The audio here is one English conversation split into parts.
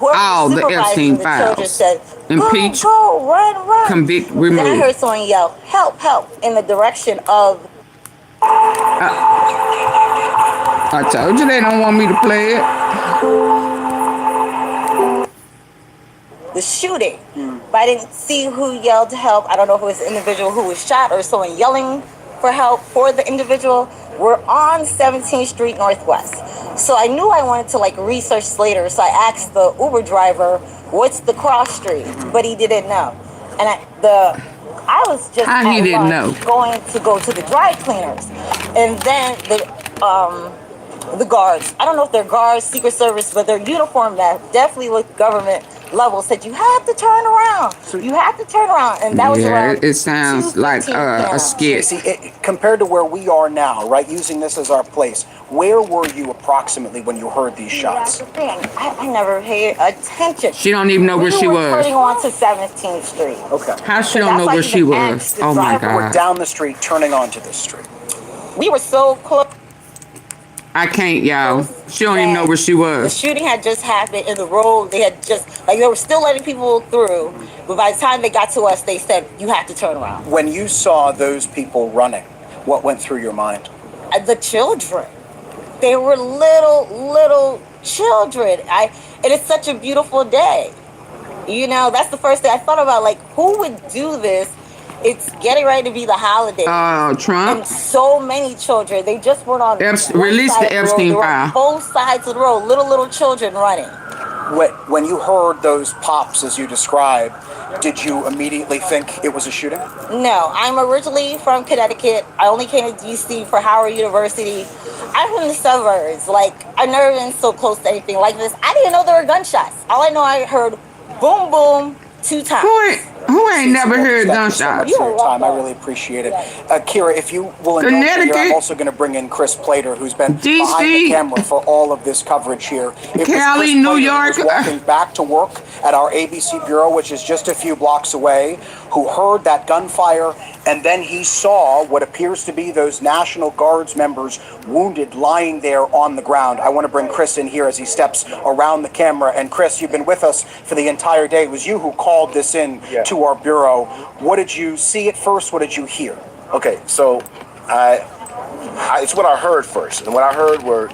all the Epstein files. said, Impeach, go, run. convict, Then I remove. heard someone yell, help, in the direction of... I told you they don't want me to play it. the shooting. But I didn't see who yelled help. I don't know if it was the individual who was shot or someone yelling for help for the individual. We're on 17th Street Northwest. So I knew I wanted to like research later. So I asked the Uber driver, what's the cross street? But he didn't know. And I was just going to go to the dry cleaners. And then the guards, I don't know if they're guards, Secret Service, but their uniform that definitely looked government level said you have to turn around. You have to turn around. And that was around it sounds like a skit. See, compared to where we are now, right, using this as our place, where were you approximately when you heard these shots? That's the thing. I never paid attention. She don't even know where she was. Turning on to 17th Street. Okay. How she don't know where she was? Oh my God. We're down the street, turning onto this street. We were so close. I can't, y'all. She don't even know where she was. The shooting had just happened in the road. They had just, like, they were still letting people through. But by the time they got to us, they said, you have to turn around. When you saw those people running, what went through your mind? The children. They were little children. And it's such a beautiful day. You know, that's the first thing I thought about. Like, who would do this? It's getting ready to be the holiday. Trump. And so many children. They just weren't on release the Epstein file. Both sides of the road. Little children running. When you heard those pops, as you described, did you immediately think it was a shooting? No. I'm originally from Connecticut. I only came to D.C. for Howard University. I'm from the suburbs. Like, I've never been so close to anything like this. I didn't know there were gunshots. All I know, I heard boom, boom, 2 times. Who ain't never heard gunshots? For your time. I really appreciate it. Kira, if you will indulge me here, I'm also going to bring in Chris Plater, who's been behind the camera for all of this coverage here. Cali, New York. Walking back to work at our ABC bureau, which is just a few blocks away, who heard that gunfire, and then he saw what appears to be those National Guards members wounded lying there on the ground. I want to bring Chris in here as he steps around the camera. And Chris, you've been with us for the entire day. It was you who called this in to our bureau. What did you see at first? What did you hear? Okay, so it's what I heard first. And what I heard were,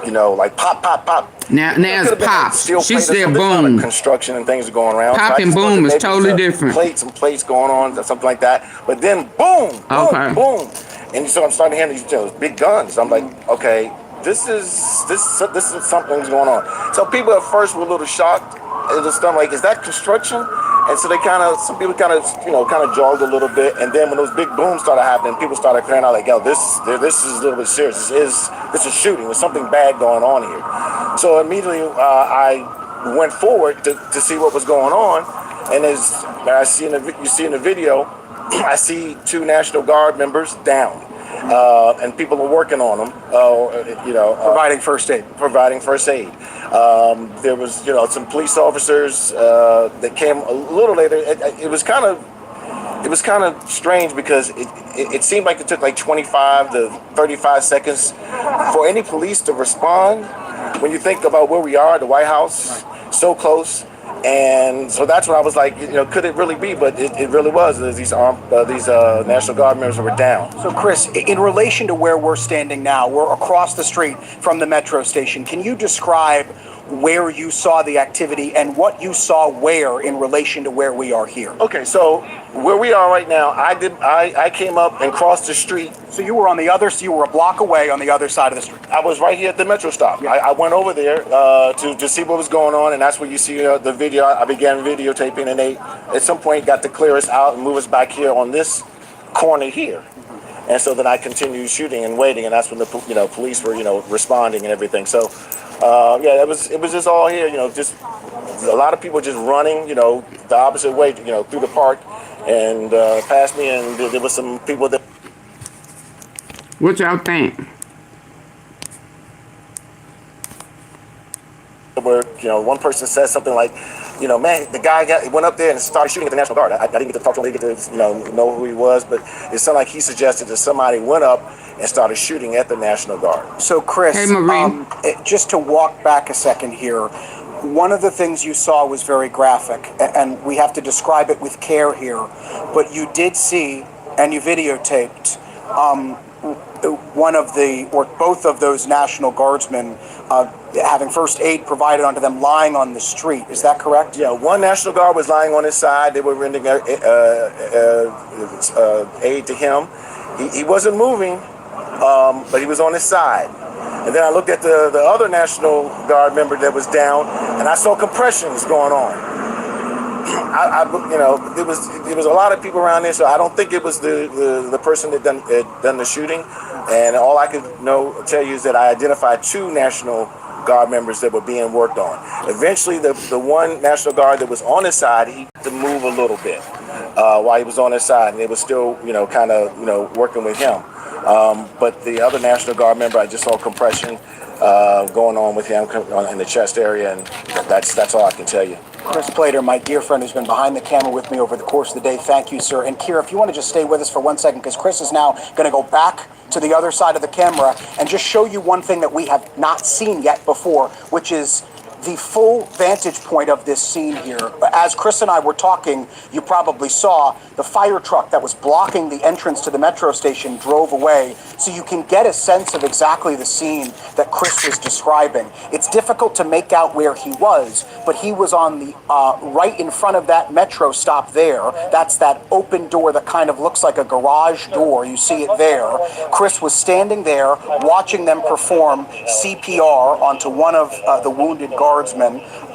you know, like pop, pop, pop. Now it's pop. She said boom. Construction and things are going around. Pop and boom is totally different. Some plates going on, something like that. But then boom, boom, boom. And so I'm starting to hear these big guns. I'm like, okay, this is something's going on. So people at first were a little shocked. It was like, is that construction? And so some people kind of jogged a little bit. And then when those big booms started happening, people started crying out like, yo, this is a little bit serious. This is shooting. There's something bad going on here. So immediately I went forward to see what was going on. And as you see in the video, I see 2 National Guard members down. And people are working on them, providing first aid. There was, some police officers that came a little later. It was kind of strange because it seemed like it took like 25 to 35 seconds for any police to respond. When you think about where we are, the White House, so close. And so that's when I was like, could it really be? But it really was. These National Guard members were down. So, Chris, in relation to where we're standing now, we're across the street from the metro station. Can you describe where you saw the activity and what you saw where in relation to where we are here? Okay, so where we are right now, I came up and crossed the street. So you were you were a block away on the other side of the street. I was right here at the metro stop. Yeah. I went over there to see what was going on, and that's where you see the video. I began videotaping, and they at some point got to clear us out and move us back here on this corner here. Mm-hmm. And so then I continued shooting and waiting, and that's when the police were responding and everything. So it was just all here, just a lot of people just running, the opposite way, through the park and past me, and there was some people that. What y'all think? Where one person says something like, man, the guy went up there and started shooting at the National Guard. I didn't get to talk to him, I didn't get to know who he was, but it sounded like he suggested that somebody went up and started shooting at the National Guard. So, Chris, just to walk back a second here, One of the things you saw was very graphic, and we have to describe it with care here, but you did see, and you videotaped, one of the, or both of those National Guardsmen having first aid provided onto them lying on the street. Is that correct? Yeah, one National Guard was lying on his side. They were rendering aid to him. He wasn't moving, but he was on his side. And then I looked at the other National Guard member that was down, and I saw compressions going on. There was a lot of people around there, so I don't think it was the person that done the shooting. And all I could tell you is that I identified 2 National Guard members that were being worked on. Eventually, the one National Guard that was on his side, he had to move a little bit while he was on his side, and they were still, kind of, working with him. But the other National Guard member, I just saw compression going on with him in the chest area, and that's all I can tell you. Chris Plater, my dear friend who's been behind the camera with me over the course of the day, thank you, sir. And Kira, if you want to just stay with us for 1 second, because Chris is now going to go back to the other side of the camera and just show you one thing that we have not seen yet before, which is the full vantage point of this scene here. As Chris and I were talking, you probably saw the fire truck that was blocking the entrance to the metro station drove away, so you can get a sense of exactly the scene that Chris was describing. It's difficult to make out where he was, but he was on the right in front of that metro stop there. That's that open door that kind of looks like a garage door. You see it there. Chris was standing there watching them perform CPR onto one of the wounded guardsmen,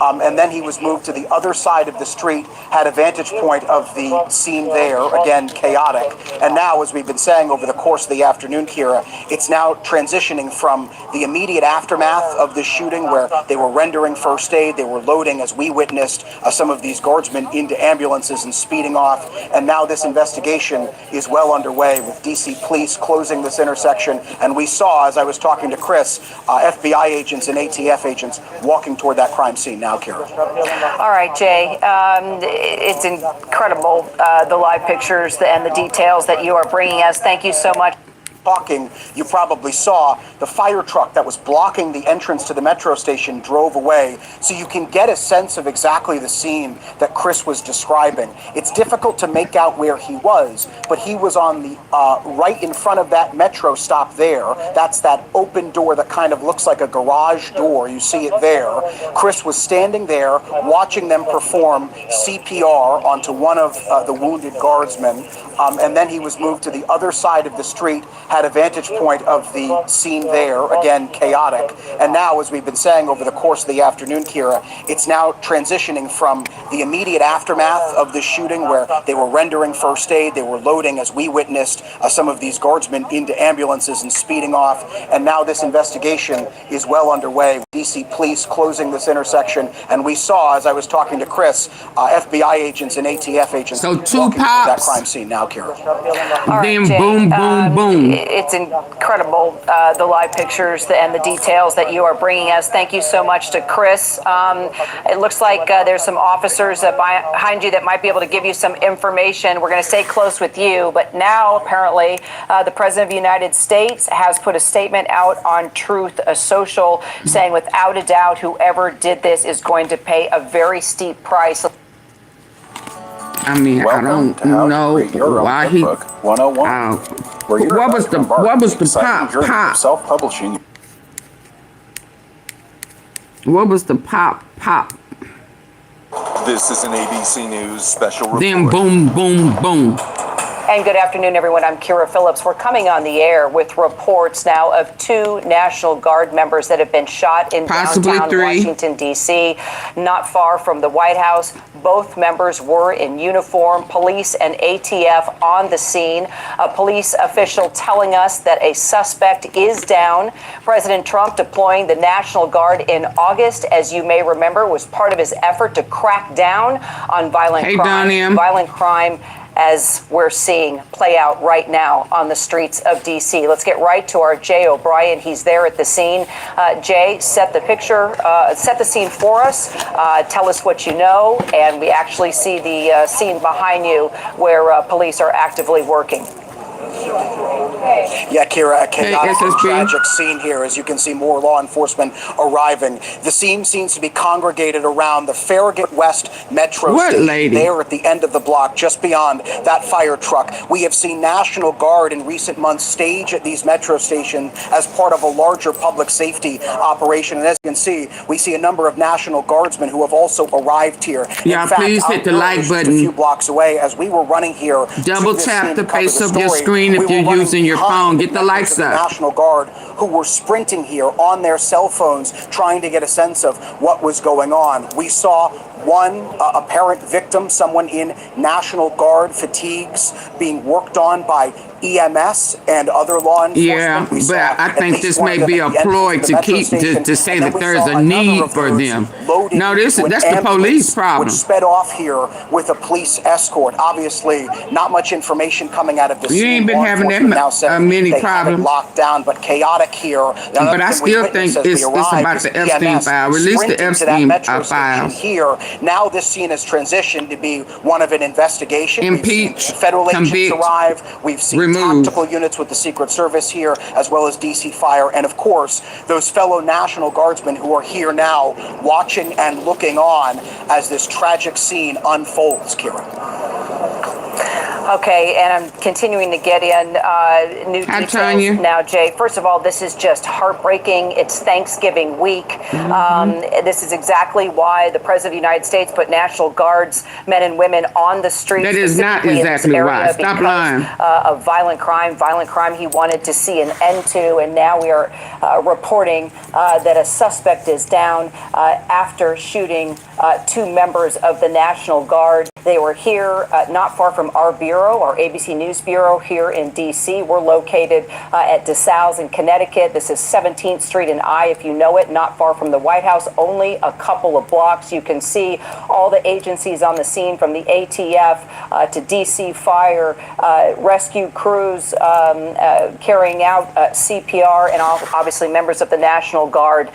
and then he was moved to the other side of the street, had a vantage point of the scene there, again chaotic. And now, as we've been saying over the course of the afternoon, Kira, it's now transitioning from the immediate aftermath of the shooting, where they were rendering first aid, they were loading, as we witnessed, some of these guardsmen into ambulances and speeding off, and now this investigation is well underway with DC police closing this intersection. And we saw, as I was talking to Chris, FBI agents and ATF agents walking toward that crime scene now, Kira. All right, Jay. It's incredible, the live pictures and the details that you are bringing us. Thank you so much. Talking, you probably saw the fire truck that was blocking the entrance to the metro station drove away, so you can get a sense of exactly the scene that Chris was describing. It's difficult to make out where he was, but he was on the right in front of that metro stop there. That's that open door that kind of looks like a garage door. You see it there. Chris was standing there watching them perform CPR onto one of the wounded guardsmen, and then he was moved to the other side of the street, had a vantage point of the scene there, again chaotic. And now, as we've been saying over the course of the afternoon, Kira, it's now transitioning from the immediate aftermath of the shooting, where they were rendering first aid, they were loading, as we witnessed, some of these guardsmen into ambulances and speeding off. And now this investigation is well underway. DC police closing this intersection, and we saw, as I was talking to Chris, FBI agents and ATF agents so two walking through that pops. crime scene now, Kira. Then boom, boom, boom. It's incredible, the live pictures and the details that you are bringing us. Thank you so much to Chris. It looks like there's some officers behind you that might be able to give you some information. We're going to stay close with you, but now apparently the President of the United States has put a statement out on Truth Social saying without a doubt whoever did this is going to pay a very steep price. I mean, I don't know why he. 101. What was the pop? Self-publishing. What was the pop? This is an ABC News special report. Then boom, boom, boom. And good afternoon, everyone. I'm Kira Phillips. We're coming on the air with reports now of 2 National Guard members that have been shot in downtown Washington, D.C., not far from the White House. Both members were in uniform, police and ATF on the scene. A police official telling us that a suspect is down. President Trump deploying the National Guard in August, as you may remember, was part of his effort to crack down on violent crime, as we're seeing play out right now on the streets of D.C. Let's get right to our Jay O'Brien. He's there at the scene. Jay, set the scene for us. Tell us what you know. And we actually see the scene behind you where police are actively working. Yeah, Kira, a chaotic and SSB. tragic scene here. As you can see, more law enforcement arriving. The scene seems to be congregated around the Farragut West Metro Station. There at the end of the block, just beyond that fire truck. We have seen National Guard in recent months stage at these metro stations as part of a larger public safety operation. And as you can see, we see a number of National Guardsmen who have also arrived here. Yeah, in fact, please hit the like button. A few blocks away, as we were running here. Double tap the face of your screen if you're using your phone. Get the likes up. National Guard who were sprinting here on their cell phones trying to get a sense of what was going on. We saw one apparent victim, someone in National Guard fatigues, being worked on by EMS and other law enforcement. Yeah, but I think this may be a ploy to keep to say that there's a need for them. No, that's the police problem. Which sped off here with a police escort. Obviously, not much information coming out of this. You ain't been having that many problems. Locked down, but chaotic here. But I still think it's about the Epstein file. Release the Epstein file. Here, now this scene has transitioned to be one of an investigation. Impeach, federal agents convict, arrive. We've seen tactical units with the Secret Service here, as well as DC Fire, and of course, those fellow National Guardsmen who are here now, watching and looking on as this tragic scene unfolds, Kira. Okay, and I'm continuing to get in new details now, Jay. First of all, this is just heartbreaking. It's Thanksgiving week. This is exactly why the President of the United States put National Guards, men and women, on the streets. That is not exactly why. Stop lying. Of violent crime he wanted to see an end to, and now we are reporting that a suspect is down after shooting two members of the National Guard. They were here not far from our bureau, our ABC News Bureau here in D.C. We're located at DeSales in Connecticut. This is 17th Street and I, if you know it, not far from the White House, only a couple of blocks. You can see all the agencies on the scene, from the ATF to D.C. Fire, rescue crews carrying out CPR, and obviously members of the National Guard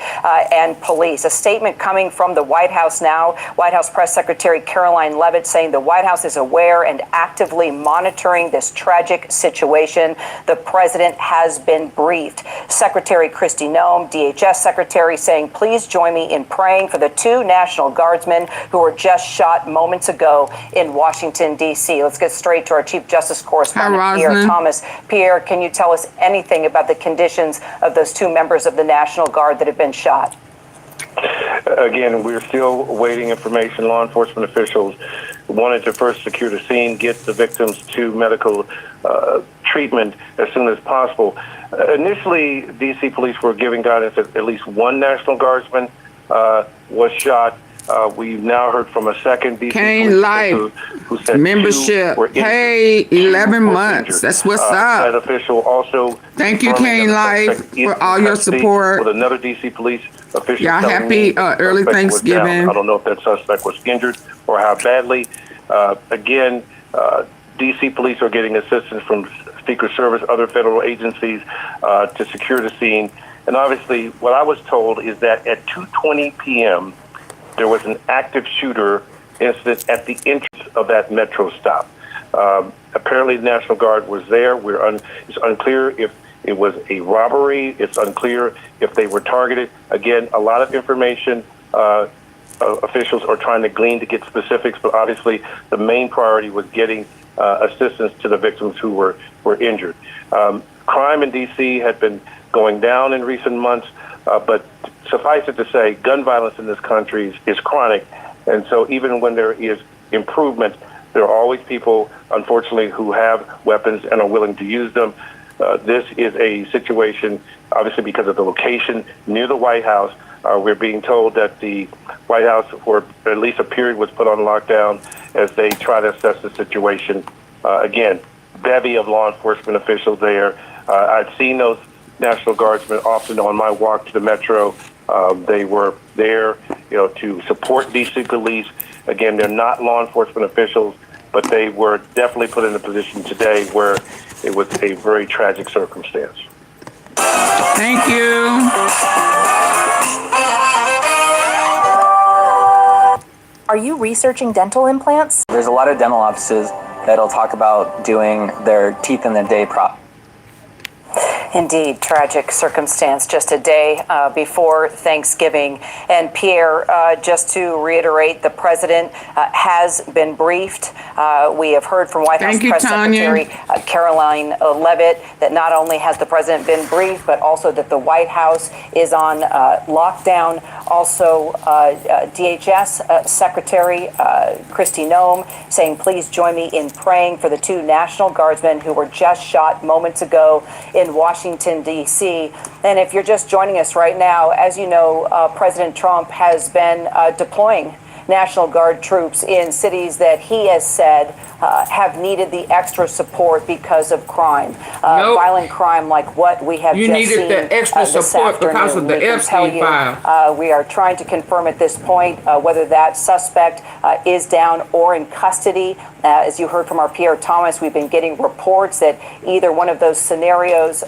and police. A statement coming from the White House now. White House Press Secretary Caroline Leavitt saying the White House is aware and actively monitoring this tragic situation. The president has been briefed. Secretary Kristi Noem, DHS Secretary, saying, please join me in praying for the two National Guardsmen who were just shot moments ago in Washington, D.C. Let's get straight to our Chief Justice Correspondent, Pierre Thomas. Pierre, can you tell us anything about the conditions of those two members of the National Guard that have been shot? Again, we're still awaiting information. Law enforcement officials wanted to first secure the scene, get the victims to medical treatment as soon as possible. Initially, D.C. police were giving guidance that at least one National Guardsman was shot. We've now heard from a second D.C. police official who said membership. Hey, 11 months. That's what's up. That official also. Thank you, Kane Life, for all your support. With another D.C. police official. Y'all happy early Thanksgiving. I don't know if that suspect was injured or how badly. Again, D.C. police are getting assistance from Secret Service, other federal agencies to secure the scene. And obviously, what I was told is that at 2:20 p.m., there was an active shooter incident at the entrance of that metro stop. Apparently, the National Guard was there. It's unclear if it was a robbery. It's unclear if they were targeted. Again, a lot of information officials are trying to glean to get specifics, but obviously the main priority was getting assistance to the victims who were injured. Crime in D.C. had been going down in recent months, but suffice it to say, gun violence in this country is chronic, and so even when there is improvement, there are always people, unfortunately, who have weapons and are willing to use them. This is a situation, obviously, because of the location near the White House. We're being told that the White House, for at least a period, was put on lockdown as they try to assess the situation. Again, bevy of law enforcement officials there. I've seen those National Guardsmen often on my walk to the metro. They were there, to support D.C. police. Again, they're not law enforcement officials, but they were definitely put in a position today where it was a very tragic circumstance. Thank you. Are you researching dental implants? There's a lot of dental offices that'll talk about doing their teeth in the day Indeed, tragic circumstance just a day before Thanksgiving. And Pierre, just to reiterate, the president has been briefed. We have heard from White House Press Secretary Caroline Leavitt that not only has the president been briefed, but also that the White House is on lockdown. Also, DHS Secretary Kristi Noem saying, please join me in praying for the 2 National Guardsmen who were just shot moments ago in Washington, D.C. And if you're just joining us right now, as you know, President Trump has been deploying National Guard troops in cities that he has said have needed the extra support because of crime, violent crime like what we have just seen. You needed the extra support because of the Epstein file. We are trying to confirm at this point whether that suspect is down or in custody. As you heard from our Pierre Thomas, we've been getting reports that either one of those scenarios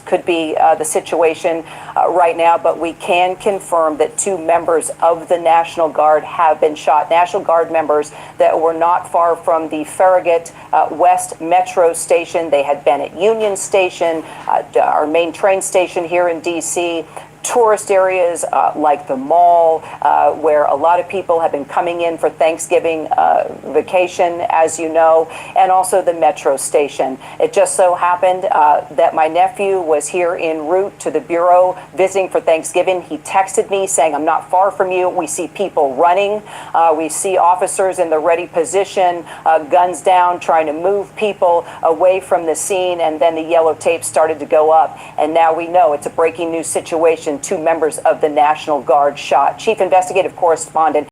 could be the situation right now, but we can confirm that 2 members of the National Guard have been shot. National Guard members that were not far from the Farragut West Metro Station. They had been at Union Station, our main train station here in D.C., tourist areas like the mall, where a lot of people have been coming in for Thanksgiving vacation, as you know, and also the metro station. It just so happened that my nephew was here en route to the Bureau visiting for Thanksgiving. He texted me saying, I'm not far from you. We see people running. We see officers in the ready position, guns down, trying to move people away from the scene, and then the yellow tape started to go up. And now we know it's a breaking news situation. 2 members of the National Guard shot. Chief Investigative Correspondent